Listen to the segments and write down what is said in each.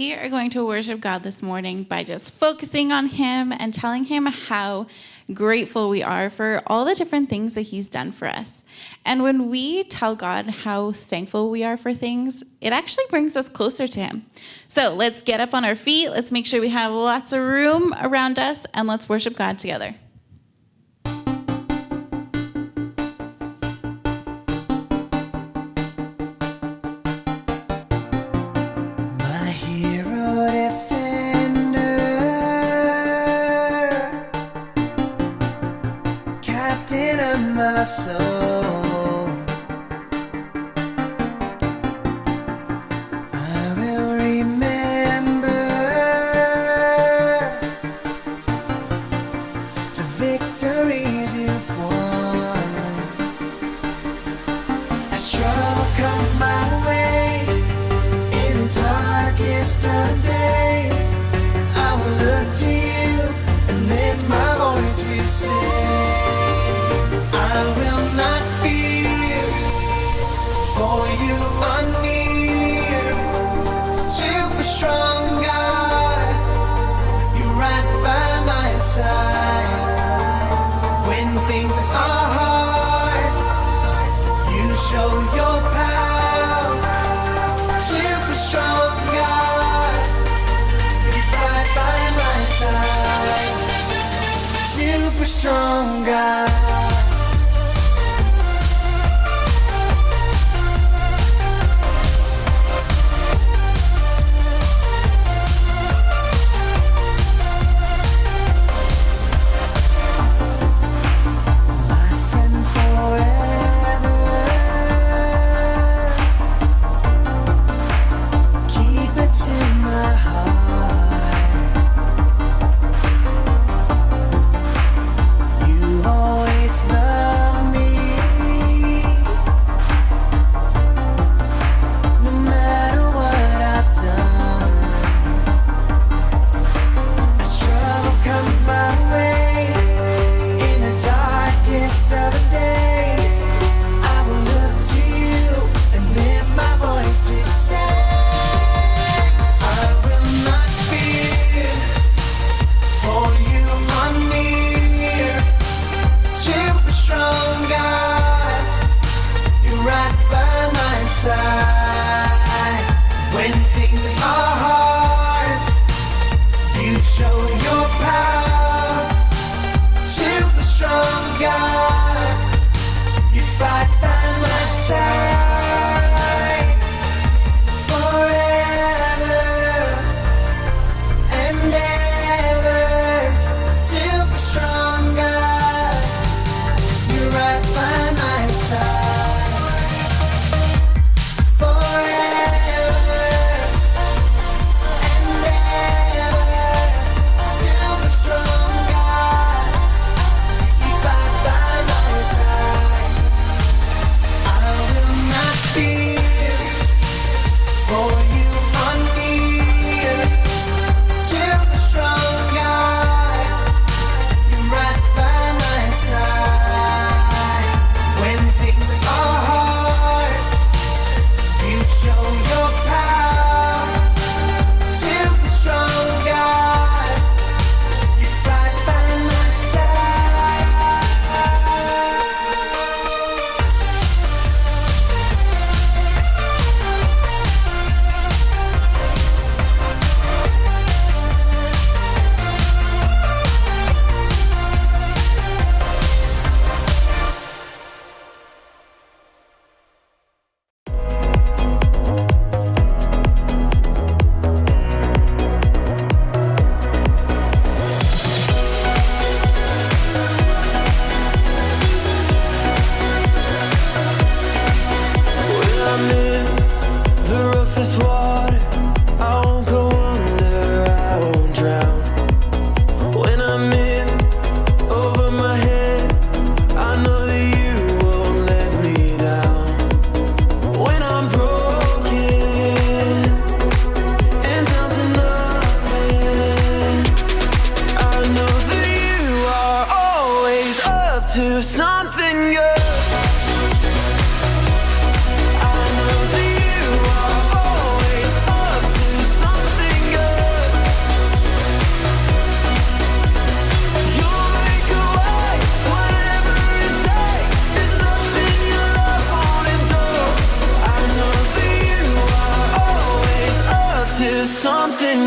we are going to worship God this morning by just focusing on Him and telling Him how grateful we are for all the different things that He's done for us. And when we tell God how thankful we are for things, it actually brings us closer to Him. So let's get up on our feet. Let's make sure we have lots of room around us, and let's worship God together. I will not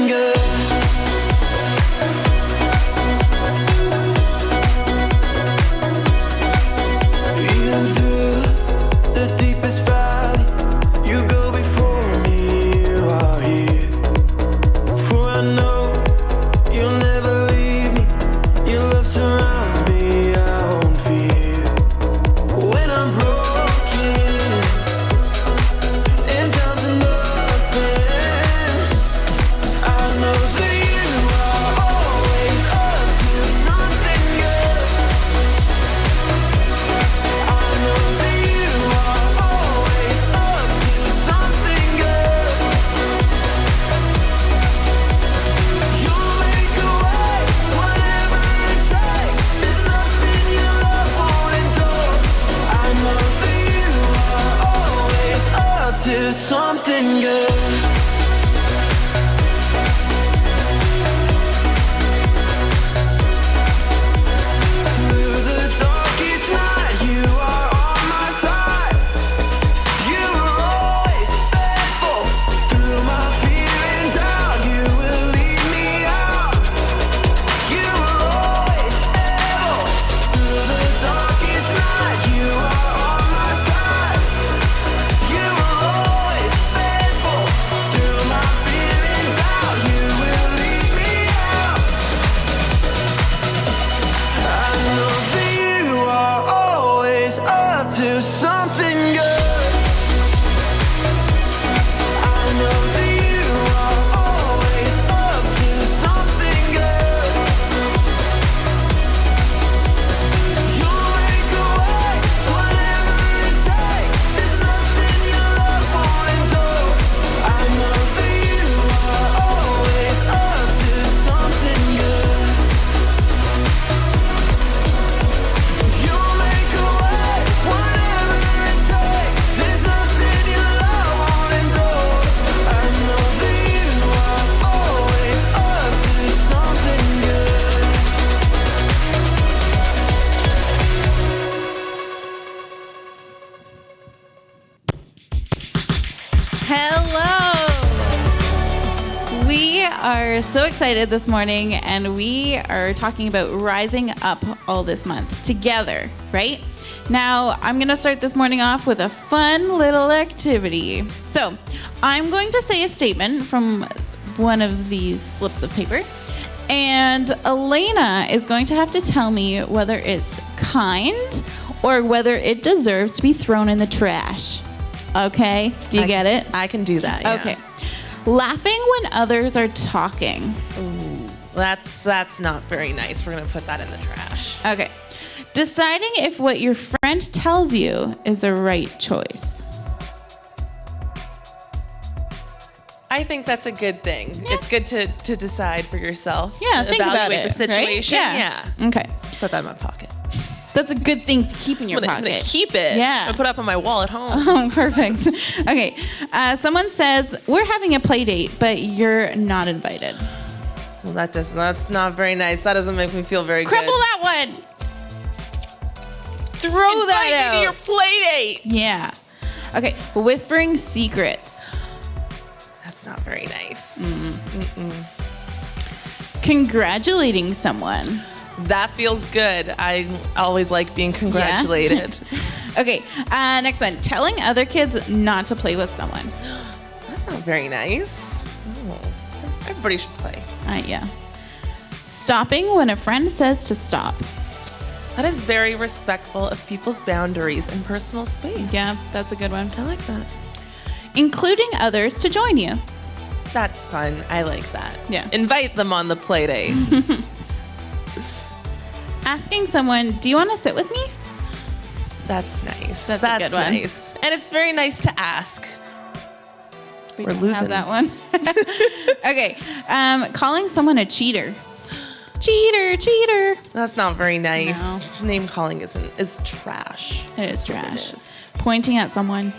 something good. Even through the deepest valley, you go before me, you are here. For I know you'll never leave me, your love surrounds me, I won't fear. When I'm broken and down to nothing, I know that you are always up to something good. I know that you are always up to something good. You'll make a way, whatever it takes. There's nothing your love won't endure. I know that you are always up to something good. Through the darkest night, you are on my side. You are always faithful. Through my fear and doubt, you will lead me out. You are always able. Through the darkest night, you are on my side. You are always faithful. Through my fear and doubt, you will lead me out. I know that you are always up to something good. I know that you are always up to something good. You'll make a way, whatever it takes. There's nothing your love won't endure. I know that you are always up to something good. You'll make a way, whatever it takes. There's nothing your love won't endure. I know that you are always up to something good. Hello! We are so excited this morning, and we are talking about rising up all this month together, right? Now, I'm going to start this morning off with a fun little activity. So, I'm going to say a statement from one of these slips of paper, and Elena is going to have to tell me whether it's kind or whether it deserves to be thrown in the trash. Okay? Do you get it? I can do that. Yeah. Okay. Laughing when others are talking. Ooh, that's not very nice. We're gonna put that in the trash. Okay. Deciding if what your friend tells you is the right choice. I think that's a good thing. Yeah. It's good to decide for yourself. Yeah, think about evaluate it, the situation. right? Yeah. Okay. Put that in my pocket. That's a good thing to keep in your I'm gonna pocket. keep it. Yeah. And put it up on my wall at home. Oh, perfect. Okay. Someone says, we're having a play date, but you're not invited. Well, that's not very nice. That doesn't make me feel very Crumple good. that one. Throw Invite that me out. to your play date. Yeah. Okay. Whispering secrets. That's not very nice. Congratulating someone. That feels good. I always like being congratulated. Okay. Next one. Telling other kids not to play with someone. That's not very nice. Oh, everybody should play. Yeah. Stopping when a friend says to stop. That is very respectful of people's boundaries and personal space. Yeah, that's a good one. I like that. Including others to join you. That's fun. I like that. Yeah. Invite them on the play date. Asking someone, do you want to sit with me? That's nice. That's a good one. nice. And it's very nice to ask. We We're don't losing. have that one. Okay. Calling someone a cheater. Cheater. That's not very nice. No. Name calling is trash. It is trash. It is. Pointing at someone.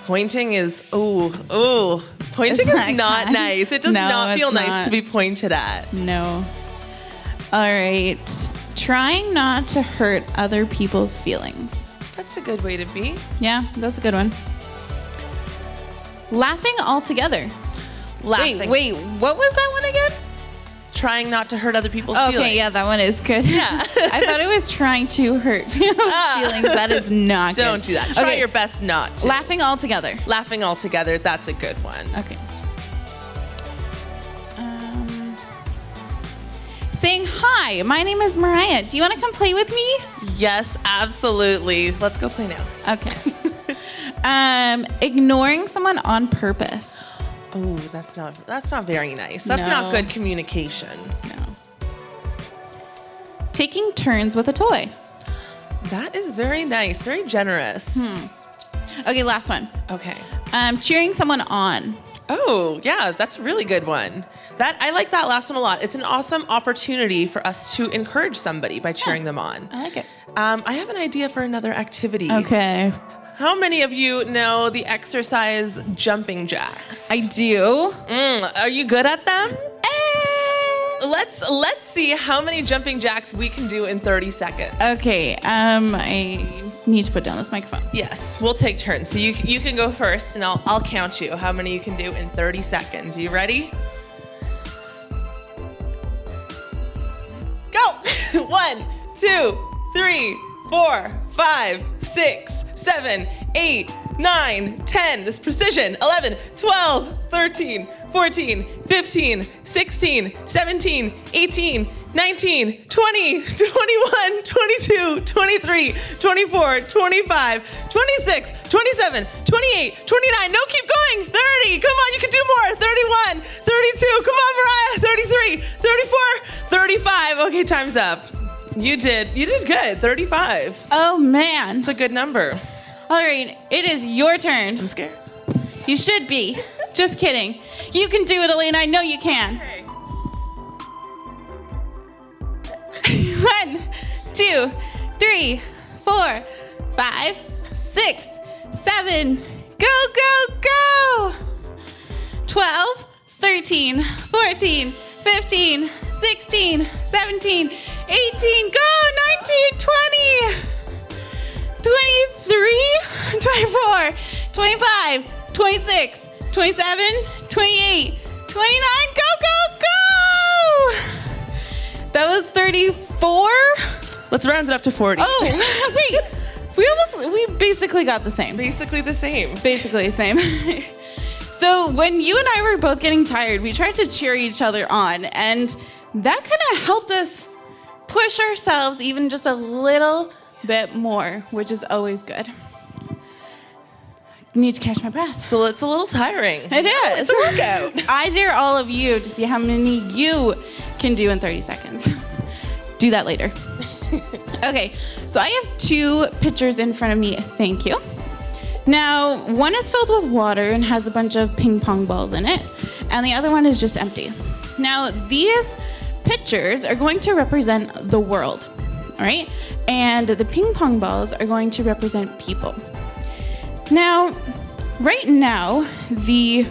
Pointing is pointing Isn't that is not kind? nice. It does No, not feel it's nice not. to be pointed at. No. All right. Trying not to hurt other people's feelings. That's a good way to be. Yeah, that's a good one. Laughing all together. Laughing. Wait, what was that one again? Trying not to hurt other people's feelings. Okay, yeah, that one is good. Yeah. I thought it was trying to hurt people's feelings. That is not good. Don't do that. Try Okay, your best not to. laughing all together. Laughing all together, that's a good one. Okay. Saying, hi, my name is Mariah. Do you want to come play with me? Yes, absolutely. Let's go play now. Okay. Ignoring someone on purpose. Oh, that's not very nice. That's not No. good communication. No. Taking turns with a toy. That is very nice, very generous. Okay, last one. Okay. Cheering someone on. Oh, yeah, that's a really good one. I like that last one a lot. It's an awesome opportunity for us to encourage somebody by cheering them on. I like it. I have an idea for another activity. Okay. How many of you know the exercise jumping jacks? I do. Are you good at them? Let's see how many jumping jacks we can do in 30 seconds. Okay, I need to put down this microphone. Yes, we'll take turns. So you can go first, and I'll count you how many you can do in 30 seconds. You ready? Go! 1, 2, 3, 4, 5, 6, 7, 8, 9, 10. This precision. 11, 12, 13, 14, 15, 16, 17, 18, 19, 20, 21, 22, 23, 24, 25, 26, 27, 28, 29. No, keep going. 30. Come on, you can do more. 31, 32. Come on, Mariah. 33, 34, 35. Okay, time's up. You did good. 35. Oh, man. It's a good number. All right, it is your turn. I'm scared. You should be. Just kidding. You can do it, Elena. I know you can. Okay. 1, 2, 3, 4, 5, 6, 7. Go, go, go. 12, 13, 14, 15, 16, 17, 18. Go, 19, 20. 23, 24, 25, 26, 27, 28, 29. Go, go, go! That was 34. Let's round it up to 40. Oh, wait. We basically got the same. Basically the same. Basically the same. So when you and I were both getting tired, we tried to cheer each other on, and that kind of helped us push ourselves even just a little bit more, which is always good. Need to catch my breath. So it's a little tiring. It is. It's a workout. I dare all of you to see how many you can do in 30 seconds. Do that later. Okay, so I have 2 pitchers in front of me. Thank you. Now, one is filled with water and has a bunch of ping pong balls in it, and the other one is just empty. Now, these pitchers are going to represent the world, all right? And the ping pong balls are going to represent people. Now, right now, the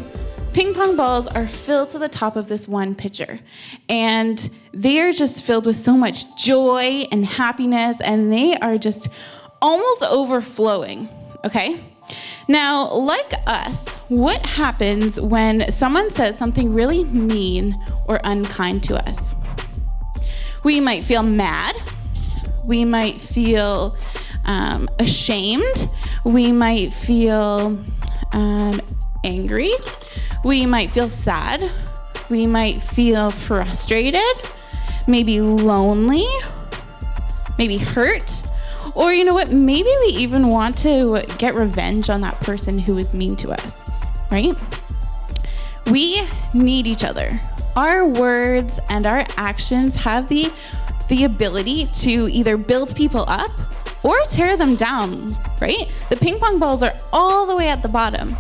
ping pong balls are filled to the top of this one pitcher, and they are just filled with so much joy and happiness, and they are just almost overflowing, okay? Now, like us, what happens when someone says something really mean or unkind to us? We might feel mad. We might feel ashamed. We might feel angry. We might feel sad. We might feel frustrated, maybe lonely, maybe hurt. Or you know what, maybe we even want to get revenge on that person who is mean to us, right? We need each other. Our words and our actions have the ability to either build people up or tear them down, right? The ping pong balls are all the way at the bottom,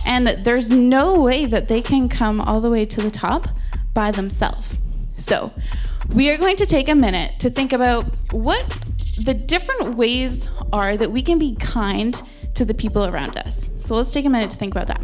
and there's no way that they can come all the way to the top by themselves. So we are going to take a minute to think about what the different ways are that we can be kind to the people around us. So let's take a minute to think about that.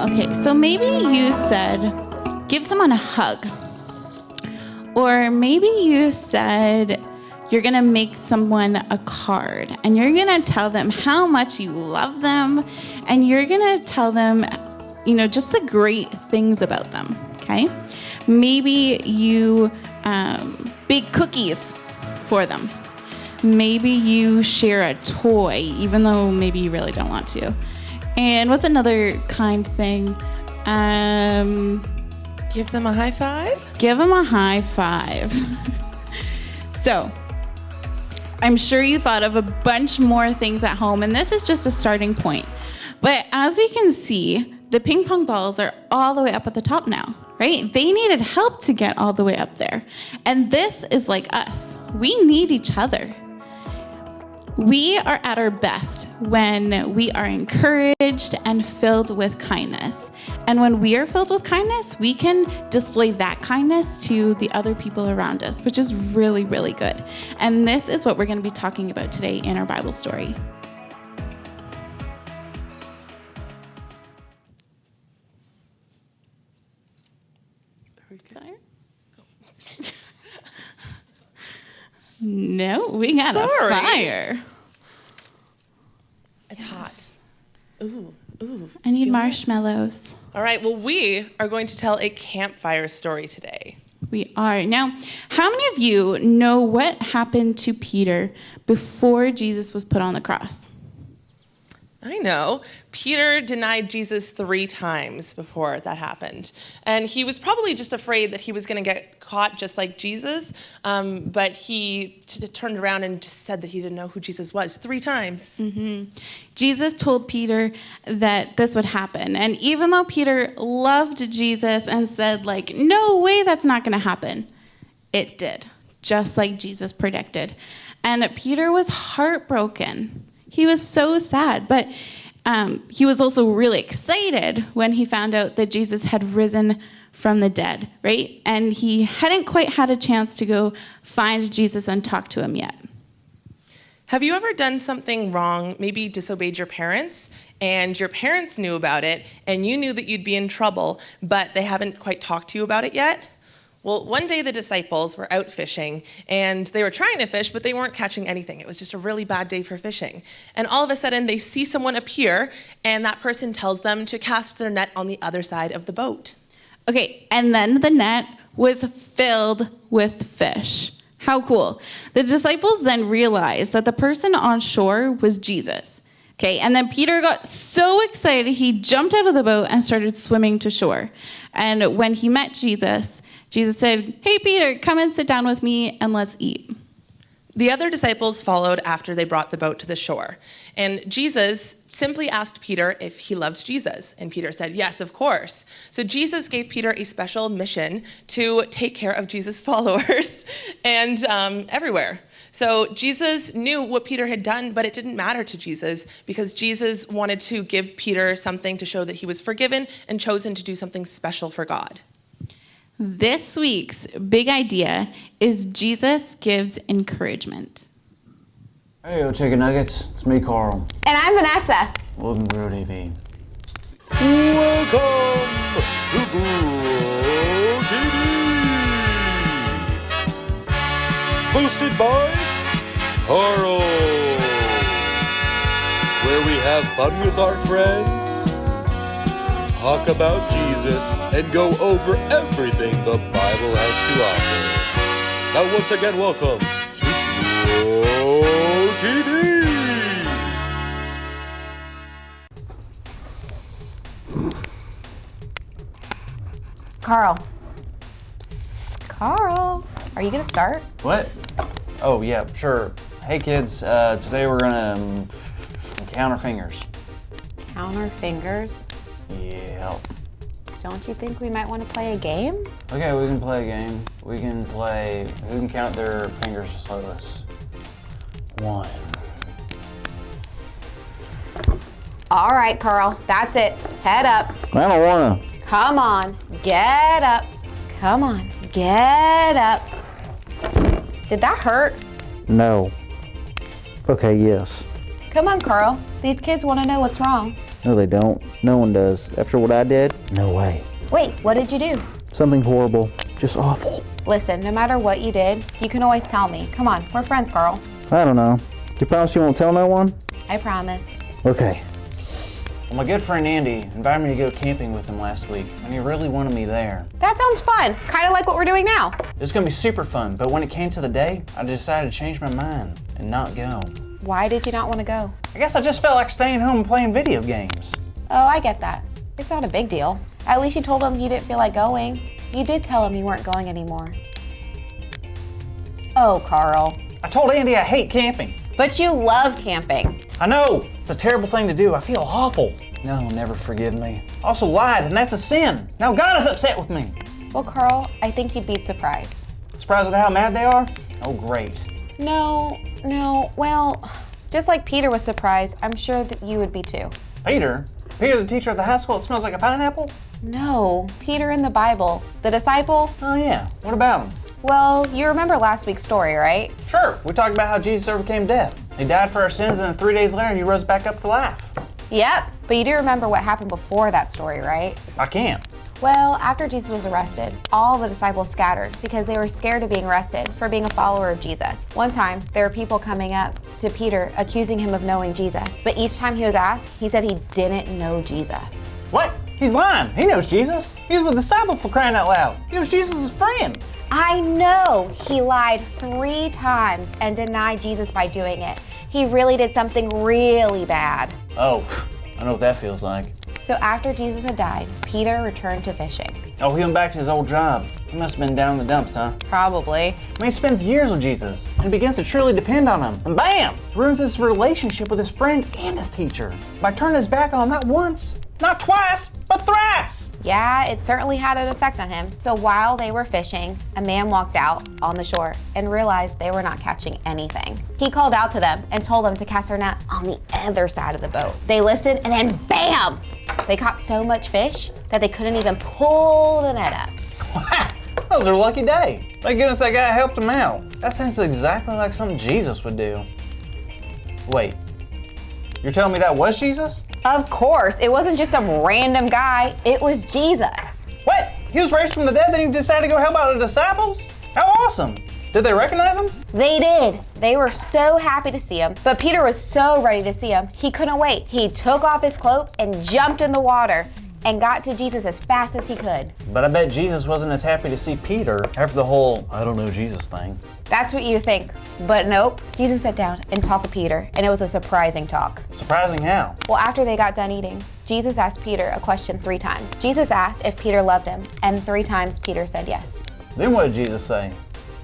Okay, so maybe you said, give someone a hug. Or maybe you said, you're gonna make someone a card and you're gonna tell them how much you love them and you're gonna tell them, just the great things about them, okay? Maybe you bake cookies for them. Maybe you share a toy, even though maybe you really don't want to. And what's another kind thing? Give them a high five? Give them a high five. So, I'm sure you thought of a bunch more things at home, and this is just a starting point. But as we can see, the ping pong balls are all the way up at the top now, right? They needed help to get all the way up there. And this is like us. We need each other. We are at our best when we are encouraged and filled with kindness. And when we are filled with kindness, we can display that kindness to the other people around us, which is really, really good. And this is what we're going to be talking about today in our Bible story. Fire? No, we got a fire. It's hot. Ooh. I need marshmallows. All right, well, we are going to tell a campfire story today. We are. Now, how many of you know what happened to Peter before Jesus was put on the cross? I know. Peter denied Jesus 3 times before that happened. And he was probably just afraid that he was going to get caught just like Jesus. But he turned around and just said that he didn't know who Jesus was 3 times. Mm-hmm. Jesus told Peter that this would happen. And even though Peter loved Jesus and said, no way, that's not going to happen, it did, just like Jesus predicted. And Peter was heartbroken. He was so sad, but he was also really excited when he found out that Jesus had risen from the dead, right? And he hadn't quite had a chance to go find Jesus and talk to him yet. Have you ever done something wrong, maybe disobeyed your parents, and your parents knew about it, and you knew that you'd be in trouble, but they haven't quite talked to you about it yet? Well, one day the disciples were out fishing, and they were trying to fish, but they weren't catching anything. It was just a really bad day for fishing. And all of a sudden, they see someone appear, and that person tells them to cast their net on the other side of the boat. Okay, and then the net was filled with fish. How cool. The disciples then realized that the person on shore was Jesus. Okay, and then Peter got so excited, he jumped out of the boat and started swimming to shore. And when he met Jesus, Jesus said, "Hey, Peter, come and sit down with me and let's eat." The other disciples followed after they brought the boat to the shore. And Jesus simply asked Peter if he loved Jesus. And Peter said, yes, of course. So Jesus gave Peter a special mission to take care of Jesus' followers and everywhere. So Jesus knew what Peter had done, but it didn't matter to Jesus because Jesus wanted to give Peter something to show that he was forgiven and chosen to do something special for God. This week's big idea is Jesus gives encouragement. Hey, yo, Chicken Nuggets. It's me, Carl. And I'm Vanessa. Welcome to Grow TV. Welcome to Grow TV. Hosted by Carl. Where we have fun with our friends, talk about Jesus, and go over everything the Bible has to offer. Now, once again, welcome to Grow TV. Carl. Psst, Carl. Are you going to start? What? Oh, yeah, sure. Hey, kids. Today we're gonna count our fingers. Count our fingers. Yeah. Don't you think we might want to play a game? Okay, we can play a game. We can play who can count their fingers the slowest. 1. All right, Carl. That's it. Head up. I don't wanna. Come on. Get up. Come on. Get up. Did that hurt? No. Okay, yes. Come on, Carl. These kids want to know what's wrong. No, they don't. No one does. After what I did, no way. Wait, what did you do? Something horrible. Just awful. Listen, no matter what you did, you can always tell me. Come on, we're friends, Carl. I don't know. You promise you won't tell no one? I promise. Okay. Well, my good friend Andy invited me to go camping with him last week, and he really wanted me there. That sounds fun. Kind of like what we're doing now. It was gonna be super fun, but when it came to the day, I decided to change my mind and not go. Why did you not want to go? I guess I just felt like staying home and playing video games. Oh, I get that. It's not a big deal. At least you told him you didn't feel like going. You did tell him you weren't going anymore. Oh, Carl. I told Andy I hate camping. But you love camping. I know, it's a terrible thing to do. I feel awful. No, he'll never forgive me. I also lied, and that's a sin. Now God is upset with me. Well, Carl, I think you'd be surprised. Surprised at how mad they are? Oh, great. No. Well, just like Peter was surprised, I'm sure that you would be too. Peter? Peter, the teacher at the high school that smells like a pineapple? No, Peter in the Bible, the disciple. Oh yeah, what about him? Well, you remember last week's story, right? Sure, we talked about how Jesus overcame death. He died for our sins, and then 3 days later he rose back up to life. Yep, but you do remember what happened before that story, right? I can't. Well, after Jesus was arrested, all the disciples scattered because they were scared of being arrested for being a follower of Jesus. One time, there were people coming up to Peter accusing him of knowing Jesus, but each time he was asked, he said he didn't know Jesus. What? He's lying. He knows Jesus. He was a disciple, for crying out loud. He was Jesus' friend. I know he lied 3 times and denied Jesus by doing it. He really did something really bad. Oh, I know what that feels like. So after Jesus had died, Peter returned to fishing. Oh, he went back to his old job. He must have been down in the dumps, huh? Probably. I mean, he spends years with Jesus and begins to truly depend on him. And bam! Ruins his relationship with his friend and his teacher by turning his back on him not once, not twice, but thrice. Yeah, it certainly had an effect on him. So while they were fishing, a man walked out on the shore and realized they were not catching anything. He called out to them and told them to cast their net on the other side of the boat. They listened and then bam! They caught so much fish that they couldn't even pull the net up. Wow, that was their lucky day. Thank goodness that guy helped him out. That sounds exactly like something Jesus would do. Wait, you're telling me that was Jesus? Of course, it wasn't just some random guy, it was Jesus. What? He was raised from the dead, then he decided to go help out the disciples? How awesome! Did they recognize him? They did. They were so happy to see him, but Peter was so ready to see him, he couldn't wait. He took off his cloak and jumped in the water and got to Jesus as fast as he could. But I bet Jesus wasn't as happy to see Peter after the whole I don't know Jesus thing. That's what you think, but nope. Jesus sat down and talked to Peter, and it was a surprising talk. Surprising how? Well, after they got done eating, Jesus asked Peter a question 3 times. Jesus asked if Peter loved him, and 3 times Peter said yes. Then what did Jesus say?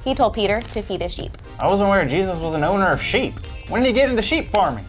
He told Peter to feed his sheep. I wasn't aware Jesus was an owner of sheep. When did he get into sheep farming?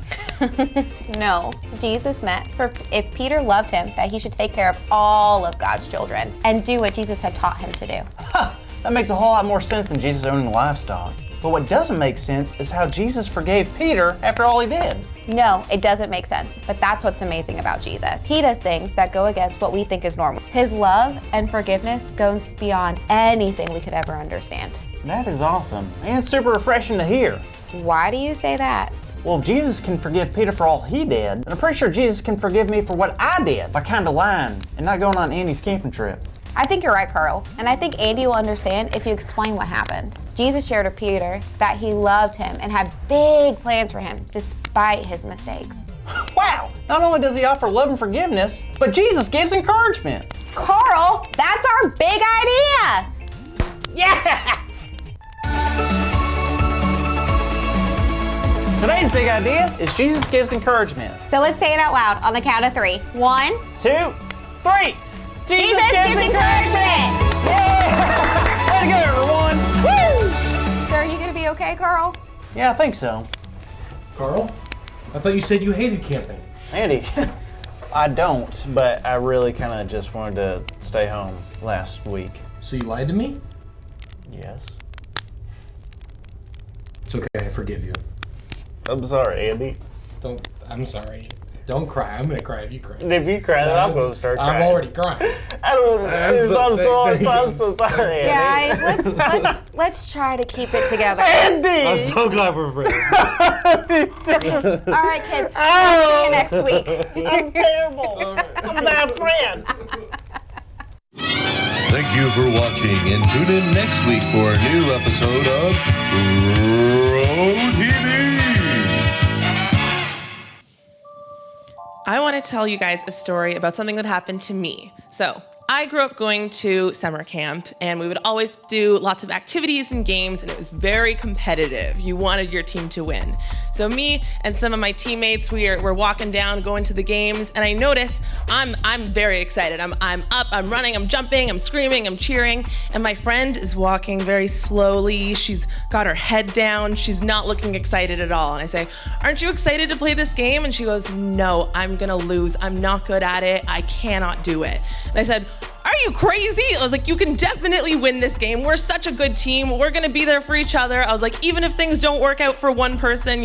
No, Jesus meant for if Peter loved him, that he should take care of all of God's children and do what Jesus had taught him to do. Huh, that makes a whole lot more sense than Jesus owning livestock. But what doesn't make sense is how Jesus forgave Peter after all he did. No, it doesn't make sense, but that's what's amazing about Jesus. He does things that go against what we think is normal. His love and forgiveness goes beyond anything we could ever understand. That is awesome and super refreshing to hear. Why do you say that? Well, if Jesus can forgive Peter for all he did, then I'm pretty sure Jesus can forgive me for what I did by kind of lying and not going on Andy's camping trip. I think you're right, Carl, and I think Andy will understand if you explain what happened. Jesus shared with Peter that he loved him and had big plans for him despite his mistakes. Wow! Not only does he offer love and forgiveness, but Jesus gives encouragement. Carl, that's our big idea! Yes! Today's big idea is Jesus gives encouragement. So let's say it out loud on the count of 3. 1, 2, 3. Jesus gives encouragement! Yeah! Way to go, everyone! Woo! So are you gonna be okay, Carl? Yeah, I think so. Carl, I thought you said you hated camping. Andy, I don't, but I really kind of just wanted to stay home last week. So you lied to me? Yes. It's okay, I forgive you. I'm sorry, Andy. I'm sorry. Don't cry. I'm gonna cry if you cry. If you cry, then I'm gonna start crying. I'm already crying. I don't know. I'm so sorry. Guys, let's try to keep it together. Andy! I'm so glad we're friends. All right, kids. See you next week. I'm terrible. I'm a bad friend. Thank you for watching, and tune in next week for a new episode of Bro TV. I want to tell you guys a story about something that happened to me. So, I grew up going to summer camp, and we would always do lots of activities and games, and it was very competitive. You wanted your team to win. So me and some of my teammates, we're walking down, going to the games, and I notice I'm very excited. I'm up, I'm running, I'm jumping, I'm screaming, I'm cheering, and my friend is walking very slowly. She's got her head down. She's not looking excited at all. And I say, "Aren't you excited to play this game?" And she goes, "No, I'm gonna lose. I'm not good at it. I cannot do it." And I said, "Are you crazy?" I was like, "You can definitely win this game. We're such a good team. We're gonna be there for each other." I was like, even if things don't work out for one person,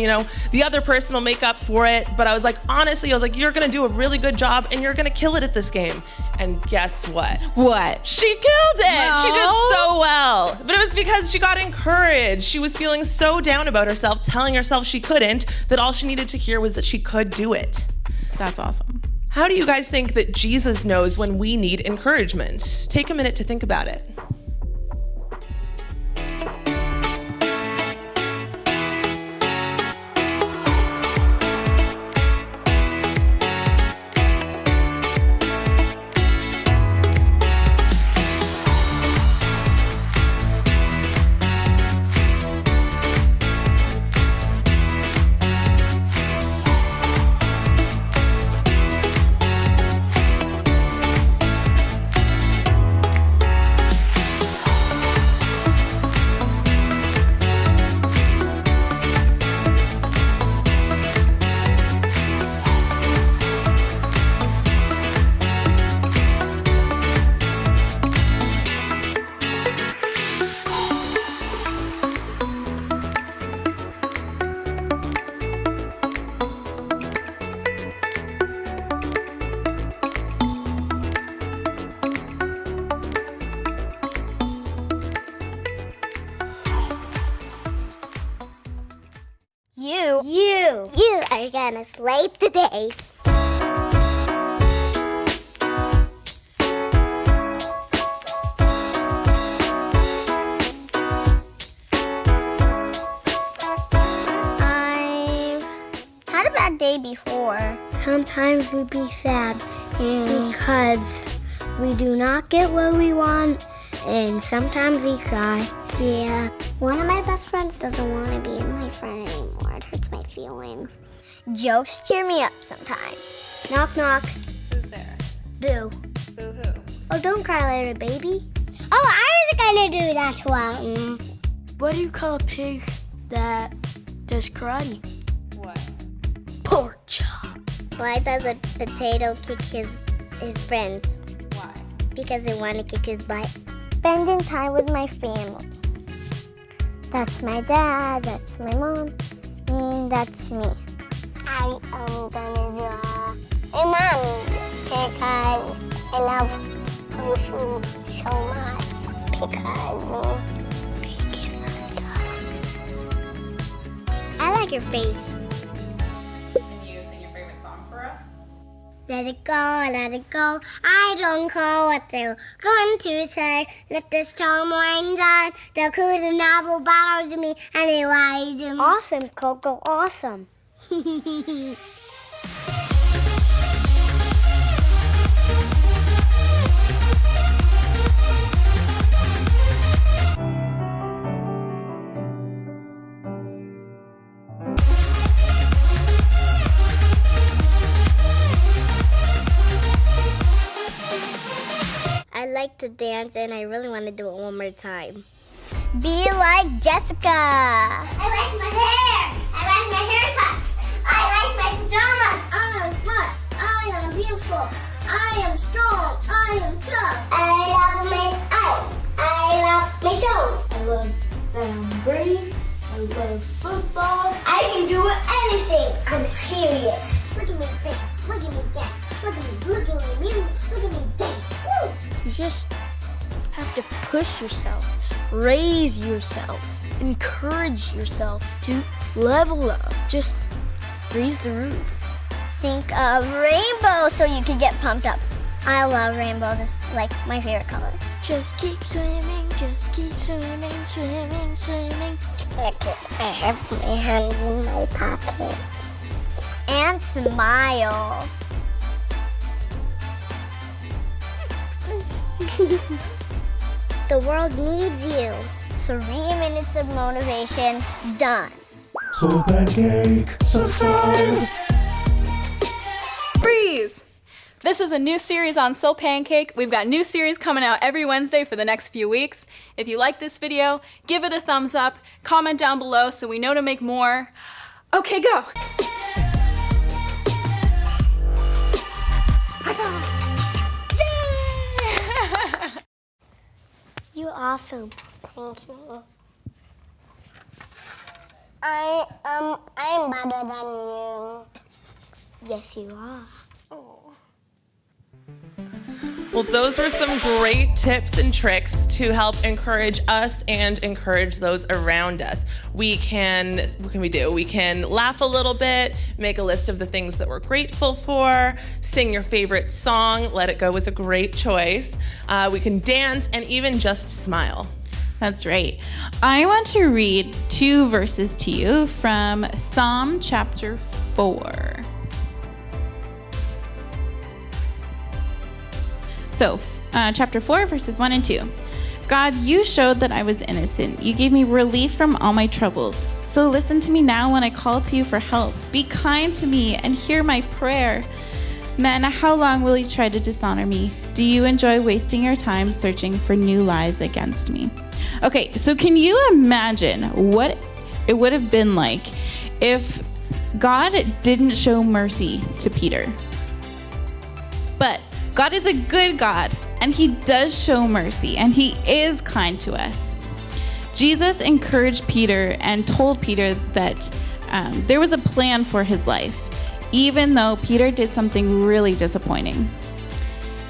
the other person will make up for it. But I was like, honestly, I was like, you're gonna do a really good job and you're gonna kill it at this game. And guess what? What? She killed it. She did No. so well. But it was because she got encouraged. She was feeling so down about herself, telling herself she couldn't, that all she needed to hear was that she could do it. That's awesome. How do you guys think that Jesus knows when we need encouragement? Take a minute to think about it. You are gonna slay today. I've had a bad day before. Sometimes we be sad because we do not get what we want, and sometimes we cry. Yeah. One of my best friends doesn't want to be my friend anymore. It hurts my feelings. Jokes cheer me up sometimes. Knock, knock. Who's there? Boo. Boo-hoo. Oh, don't cry, little baby. Oh, I was gonna do that one. What do you call a pig that does karate? What? Pork chop. Why does a potato kick his friends? Why? Because they want to kick his butt. Spending time with my family. That's my dad, that's my mom, and that's me. I'm gonna draw a mom because I love Kung Fu so much because they give us stuff. I like your face. Can you sing your favorite song for us? Let it go, let it go. I don't know what they're going to say. Let the storm rain down. The cool novel bothers me and they lies to me. Awesome, Coco, awesome. I like to dance and I really want to do it one more time. Be like Jessica. I like my hair. I like my haircuts. I like my pajamas. I am smart. I am beautiful. I am strong. I am tough. I love my eyes. I love my toes. I love that I'm brave. I love football. I can do anything. I'm serious. Look at me dance. just have to push yourself, raise yourself, encourage yourself to level up. Just raise the roof. Think of rainbow so you can get pumped up. I love rainbows. It's like my favorite color. Just keep swimming, just keep swimming, swimming, swimming. Okay, I have my hands in my pocket. And smile. The world needs you. 3 minutes of motivation, done. Soul Pancake, so time. Freeze! This is a new series on Soul Pancake. We've got new series coming out every Wednesday for the next few weeks. If you like this video, give it a thumbs up, comment down below so we know to make more. Okay, go! High five! Yay! You're awesome. Thank you. I'm better than you. Yes, you are. Well, those were some great tips and tricks to help encourage us and encourage those around us. What can we do? We can laugh a little bit, make a list of the things that we're grateful for, sing your favorite song. Let It Go was a great choice. We can dance and even just smile. That's right. I want to read 2 verses to you from Psalm chapter 4. So, chapter 4, verses 1 and 2. God, you showed that I was innocent. You gave me relief from all my troubles. So listen to me now when I call to you for help. Be kind to me and hear my prayer. Men, how long will you try to dishonor me? Do you enjoy wasting your time searching for new lies against me? Okay, so can you imagine what it would have been like if God didn't show mercy to Peter? But God is a good God, and he does show mercy, and he is kind to us. Jesus encouraged Peter and told Peter that there was a plan for his life, even though Peter did something really disappointing.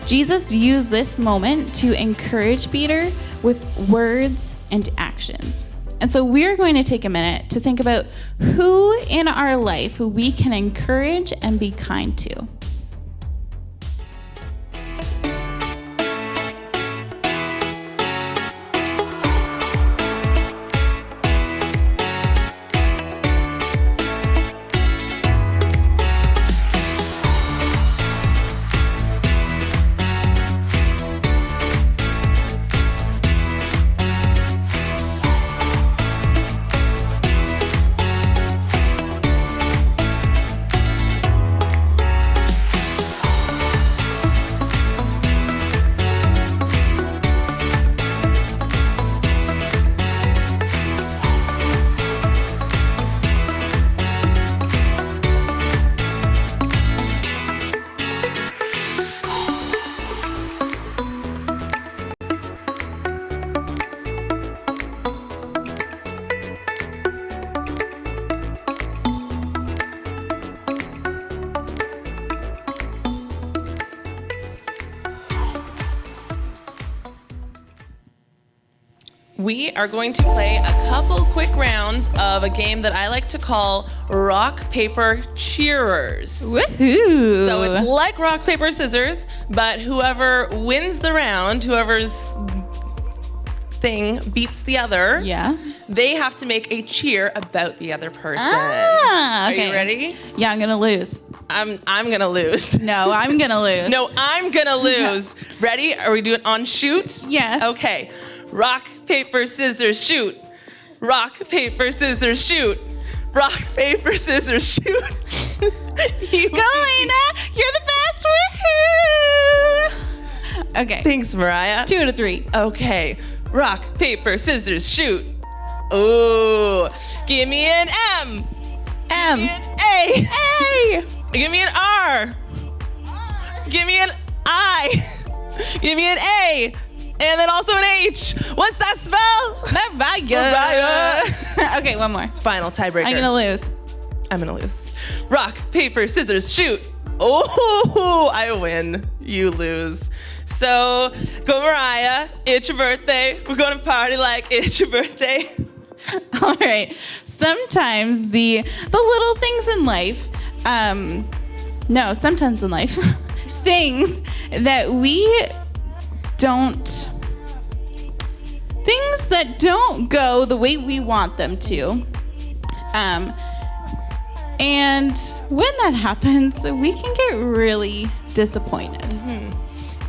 Jesus used this moment to encourage Peter with words and actions. And so we're going to take a minute to think about who in our life we can encourage and be kind to. We are going to play a couple quick rounds of a game that I like to call Rock, Paper, Cheerers. Woohoo! So it's like rock, paper, scissors, but whoever wins the round, whoever's thing beats the other, they have to make a cheer about the other person. Ah, okay. Are you ready? Yeah, I'm gonna lose. I'm gonna lose. No, I'm gonna lose. No, I'm gonna lose. Ready? Are we doing on shoot? Yes. Okay. Rock, paper, scissors, shoot. Rock, paper, scissors, shoot. Rock, paper, scissors, shoot. Go, Lena! You're the best! Woohoo! Okay. Thanks, Mariah. 2 out of 3. Okay. Rock, paper, scissors, shoot. Ooh. Give me an M. M. Give me an A. A. Give me an R. Give me an I. Give me an A. And then also an H. What's that spell? Mariah. Okay, one more. Final tiebreaker. I'm gonna lose. I'm gonna lose. Rock, paper, scissors, shoot. Oh, I win. You lose. So go Mariah, it's your birthday. We're going to party like it's your birthday. All right. Sometimes the little things in life, sometimes in life, things that don't go the way we want them to. And when that happens, we can get really disappointed.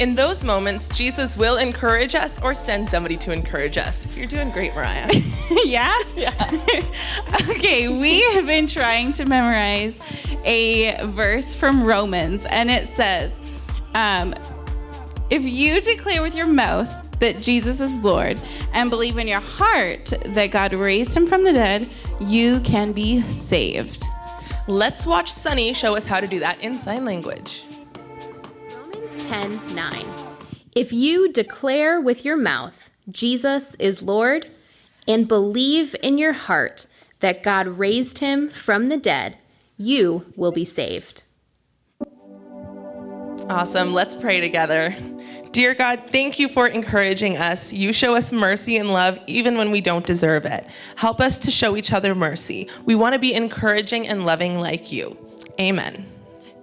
In those moments, Jesus will encourage us or send somebody to encourage us. You're doing great, Mariah. Yeah? Okay, we have been trying to memorize a verse from Romans, and it says, if you declare with your mouth that Jesus is Lord and believe in your heart that God raised him from the dead, you can be saved. Let's watch Sunny show us how to do that in sign language. 10:9. If you declare with your mouth Jesus is Lord and believe in your heart that God raised him from the dead, you will be saved. Awesome. Let's pray together. Dear God, thank you for encouraging us. You show us mercy and love even when we don't deserve it. Help us to show each other mercy. We want to be encouraging and loving like you. Amen.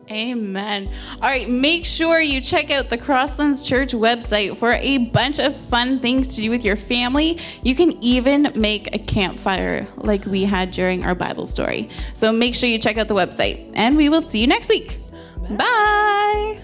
Amen. All right, make sure you check out the Crosslands Church website for a bunch of fun things to do with your family. You can even make a campfire like we had during our Bible story. So make sure you check out the website, and we will see you next week. Bye.